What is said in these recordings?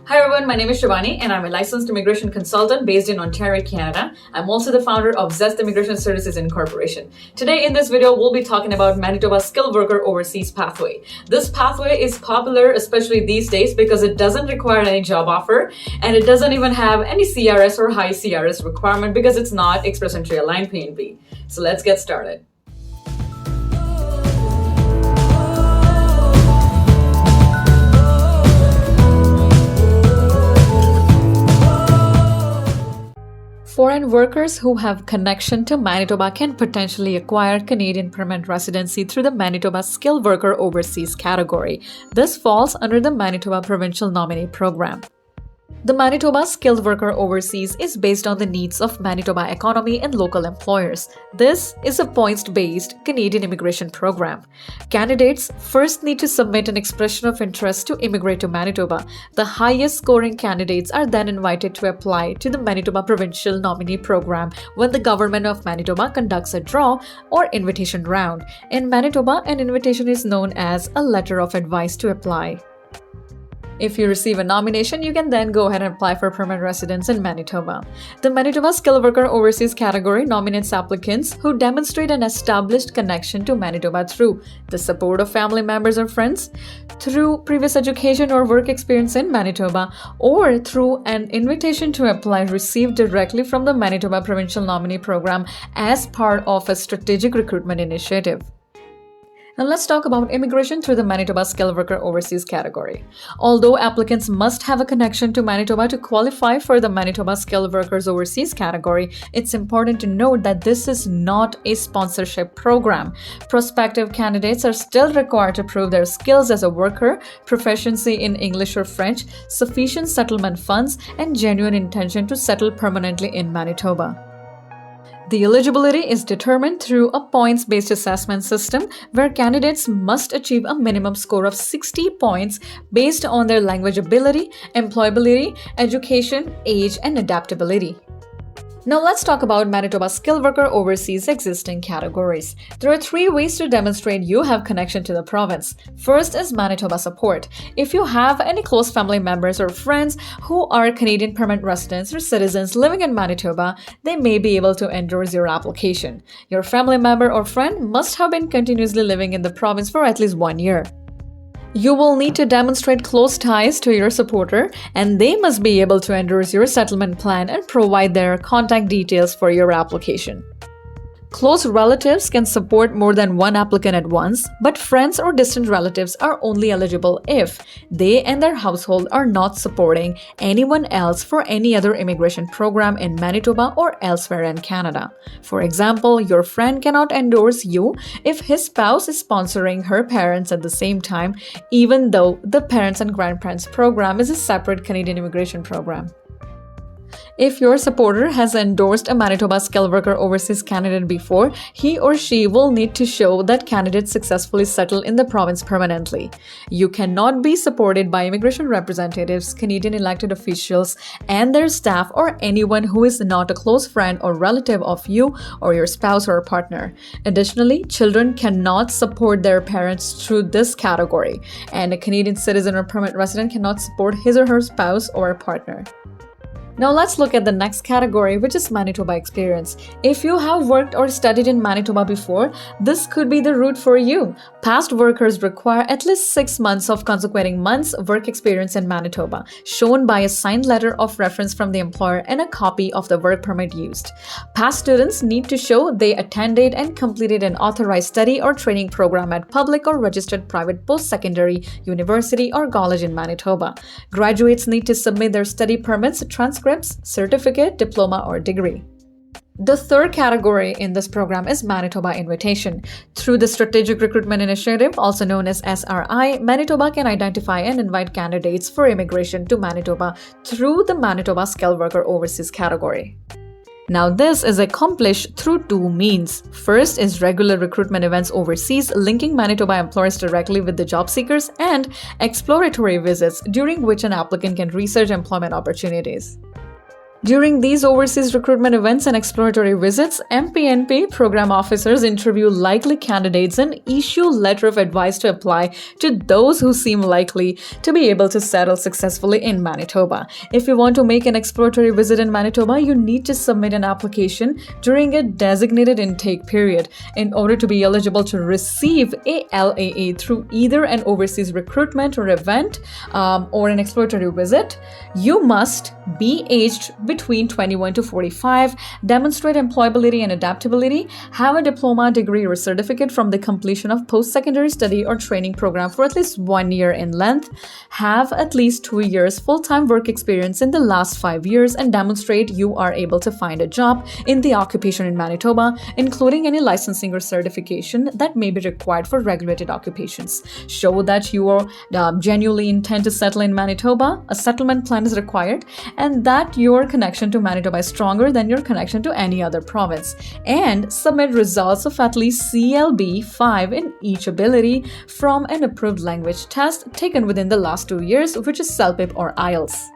Hi everyone, my name is Shivani and I'm a licensed immigration consultant based in Ontario, Canada. I'm also the founder of Zeste Immigration Services Incorporation. Today in this video, we'll be talking about Manitoba Skilled Worker Overseas Pathway. This pathway is popular, especially these days, because it doesn't require any job offer and it doesn't even have any CRS or high CRS requirement because it's not express entry aligned PNP. So let's get started. Foreign workers who have connection to Manitoba can potentially acquire Canadian permanent residency through the Manitoba Skilled Worker Overseas category. This falls under the Manitoba Provincial Nominee Program. The Manitoba Skilled Worker Overseas is based on the needs of Manitoba economy and local employers. This is a points-based Canadian immigration program. Candidates first need to submit an expression of interest to immigrate to Manitoba. The highest scoring candidates are then invited to apply to the Manitoba Provincial Nominee Program when the Government of Manitoba conducts a draw or invitation round. In Manitoba, an invitation is known as a letter of advice to apply. If you receive a nomination, you can then go ahead and apply for permanent residence in Manitoba. The Manitoba Skilled Worker Overseas category nominates applicants who demonstrate an established connection to Manitoba through the support of family members or friends, through previous education or work experience in Manitoba, or through an invitation to apply received directly from the Manitoba Provincial Nominee Program as part of a strategic recruitment initiative. Now let's talk about immigration through the Manitoba Skilled Worker Overseas category. Although applicants must have a connection to Manitoba to qualify for the Manitoba Skilled Workers Overseas category, it's important to note that this is not a sponsorship program. Prospective candidates are still required to prove their skills as a worker, proficiency in English or French, sufficient settlement funds, and genuine intention to settle permanently in Manitoba. The eligibility is determined through a points-based assessment system where candidates must achieve a minimum score of 60 points based on their language ability, employability, education, age, and adaptability. Now let's talk about Manitoba Skilled Worker Overseas existing categories. There are three ways to demonstrate you have connection to the province. First is Manitoba support. If you have any close family members or friends who are Canadian permanent residents or citizens living in Manitoba, they may be able to endorse your application. Your family member or friend must have been continuously living in the province for at least 1 year. You will need to demonstrate close ties to your supporter, and they must be able to endorse your settlement plan and provide their contact details for your application. Close relatives can support more than one applicant at once, but friends or distant relatives are only eligible if they and their household are not supporting anyone else for any other immigration program in Manitoba or elsewhere in Canada. For example, your friend cannot endorse you if his spouse is sponsoring her parents at the same time, even though the Parents and Grandparents program is a separate Canadian immigration program. If your supporter has endorsed a Manitoba Skilled Worker Overseas candidate before, he or she will need to show that candidate successfully settled in the province permanently. You cannot be supported by immigration representatives, Canadian elected officials, and their staff, or anyone who is not a close friend or relative of you or your spouse or partner. Additionally, children cannot support their parents through this category, and a Canadian citizen or permanent resident cannot support his or her spouse or partner. Now let's look at the next category, which is Manitoba experience. If you have worked or studied in Manitoba before, this could be the route for you. Past workers require at least 6 months of consecutive months work experience in Manitoba, shown by a signed letter of reference from the employer and a copy of the work permit used. Past students need to show they attended and completed an authorized study or training program at public or registered private post-secondary university or college in Manitoba. Graduates need to submit their study permits, transcripts, certificate, diploma, or degree. The third category in this program is Manitoba Invitation. Through the Strategic Recruitment Initiative, also known as SRI, Manitoba can identify and invite candidates for immigration to Manitoba through the Manitoba Skilled Worker Overseas category. Now this is accomplished through two means. First is regular recruitment events overseas linking Manitoba employers directly with the job seekers, and exploratory visits during which an applicant can research employment opportunities. During these overseas recruitment events and exploratory visits, MPNP program officers interview likely candidates and issue letter of advice to apply to those who seem likely to be able to settle successfully in Manitoba. If you want to make an exploratory visit in Manitoba, you need to submit an application during a designated intake period. In order to be eligible to receive a LAA through either an overseas recruitment or event or an exploratory visit, you must be aged between 21 to 45, demonstrate employability and adaptability, have a diploma, degree, or certificate from the completion of post-secondary study or training program for at least 1 year in length, have at least 2 years full-time work experience in the last 5 years, and demonstrate you are able to find a job in the occupation in Manitoba, including any licensing or certification that may be required for regulated occupations. Show that you are genuinely intend to settle in Manitoba, a settlement plan is required, and that your connection to Manitoba is stronger than your connection to any other province. And submit results of at least CLB 5 in each ability from an approved language test taken within the last 2 years, which is CELPIP or IELTS.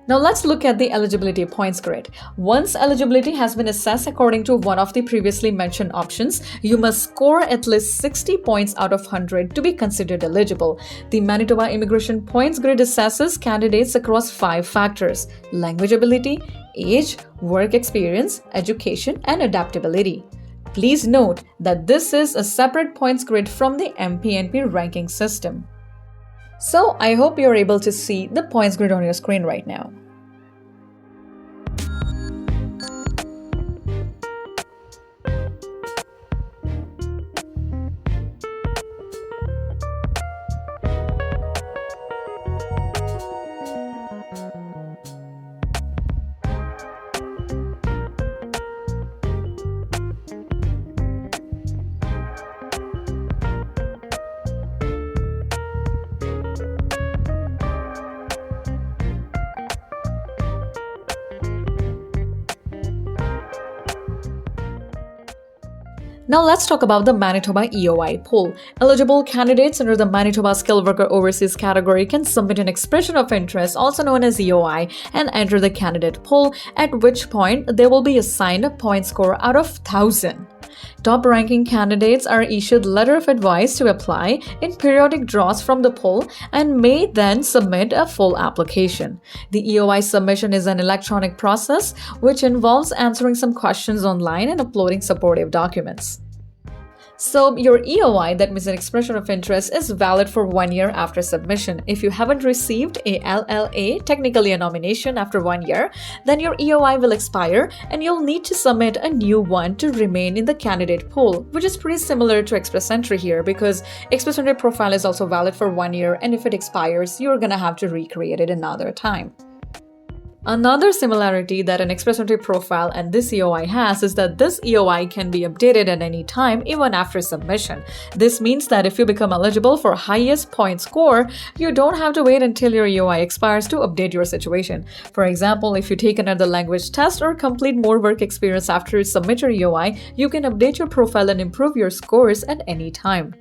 Now let's look at the eligibility points grid. Once eligibility has been assessed according to one of the previously mentioned options, you must score at least 60 points out of 100 to be considered eligible. The Manitoba Immigration Points Grid assesses candidates across 5 factors: language ability, age, work experience, education, and adaptability. Please note that this is a separate points grid from the MPNP ranking system. So I hope you're able to see the points grid on your screen right now. Now let's talk about the Manitoba EOI pool. Eligible candidates under the Manitoba Skilled Worker Overseas category can submit an expression of interest, also known as EOI, and enter the candidate pool, at which point they will be assigned a point score out of 1,000. Top-ranking candidates are issued letter of advice to apply in periodic draws from the pool and may then submit a full application. The EOI submission is an electronic process which involves answering some questions online and uploading supportive documents. So your EOI, that means an expression of interest, is valid for 1 year after submission. If you haven't received a LLA, technically a nomination, after 1 year, then your EOI will expire and you'll need to submit a new one to remain in the candidate pool, which is pretty similar to Express Entry here because Express Entry profile is also valid for 1 year, and if it expires, you're gonna have to recreate it another time. Another similarity that an Express Entry profile and this EOI has is that this EOI can be updated at any time, even after submission. This means that if you become eligible for highest point score, you don't have to wait until your EOI expires to update your situation. For example, if you take another language test or complete more work experience after you submit your EOI, you can update your profile and improve your scores at any time.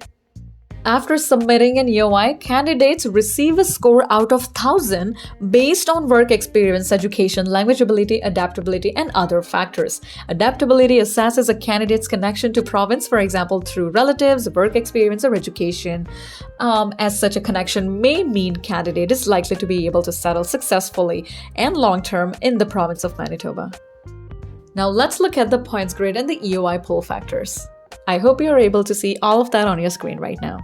After submitting an EOI, candidates receive a score out of 1,000 based on work experience, education, language ability, adaptability, and other factors. Adaptability assesses a candidate's connection to province, for example, through relatives, work experience, or education. As such a connection may mean candidate is likely to be able to settle successfully and long-term in the province of Manitoba. Now let's look at the points grid and the EOI pool factors. I hope you're able to see all of that on your screen right now.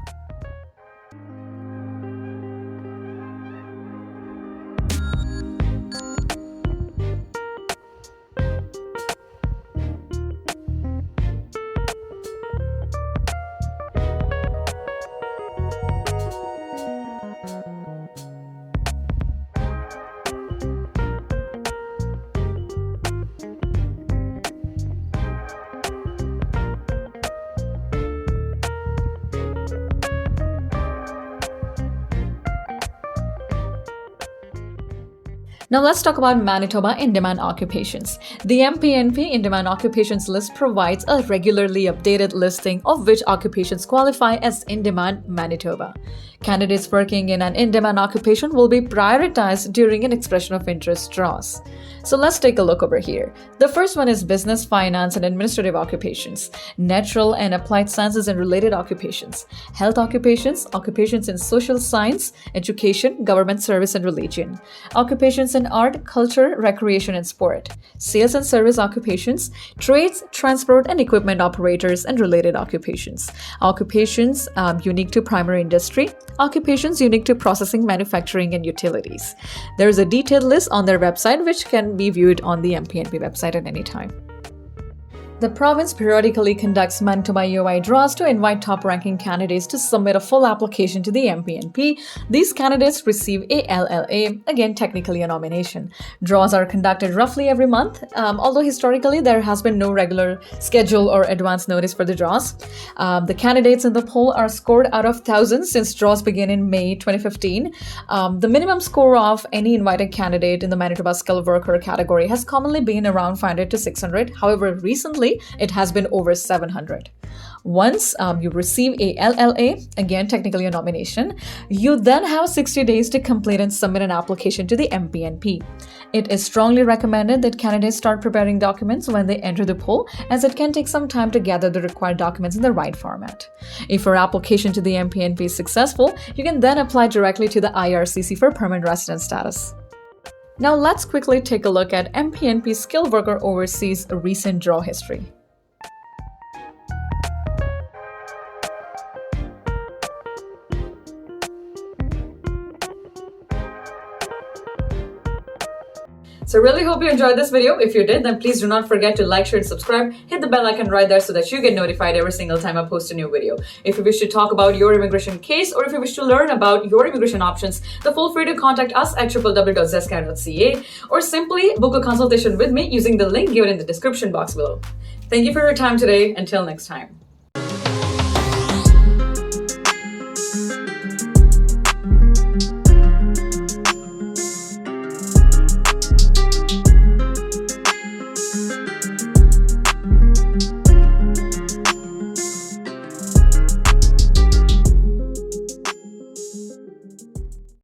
Now let's talk about Manitoba InDemand Occupations. The MPNP InDemand Occupations list provides a regularly updated listing of which occupations qualify as in-demand Manitoba. Candidates working in an in-demand occupation will be prioritized during an expression of interest draws. So let's take a look over here. The first one is business, finance, and administrative occupations, natural and applied sciences and related occupations, health occupations, occupations in social science, education, government service, and religion, occupations in art, culture, recreation, and sport, sales and service occupations, trades, transport, and equipment operators, and related occupations, occupations unique to primary industry, occupations unique to processing, manufacturing, and utilities. There is a detailed list on their website which can be viewed on the MPNP website at any time. The province periodically conducts Manitoba UI draws to invite top-ranking candidates to submit a full application to the MPNP. These candidates receive a LLA, again technically a nomination. Draws are conducted roughly every month, although historically there has been no regular schedule or advance notice for the draws. The candidates in the poll are scored out of thousands since draws began in May 2015. The minimum score of any invited candidate in the Manitoba skilled worker category has commonly been around 500 to 600. However, recently it has been over 700. Once you receive a LLA, again technically a nomination, you then have 60 days to complete and submit an application to the MPNP. It is strongly recommended that candidates start preparing documents when they enter the poll, as it can take some time to gather the required documents in the right format. If your application to the MPNP is successful, you can then apply directly to the IRCC for permanent resident status. Now let's quickly take a look at MPNP Skilled Worker Overseas recent draw history. So really hope you enjoyed this video. If you did, then please do not forget to like, share, and subscribe. Hit the bell icon right there so that you get notified every single time I post a new video. If you wish to talk about your immigration case, or if you wish to learn about your immigration options, then feel free to contact us at www.zeste.ca or simply book a consultation with me using the link given in the description box below. Thank you for your time today. Until next time.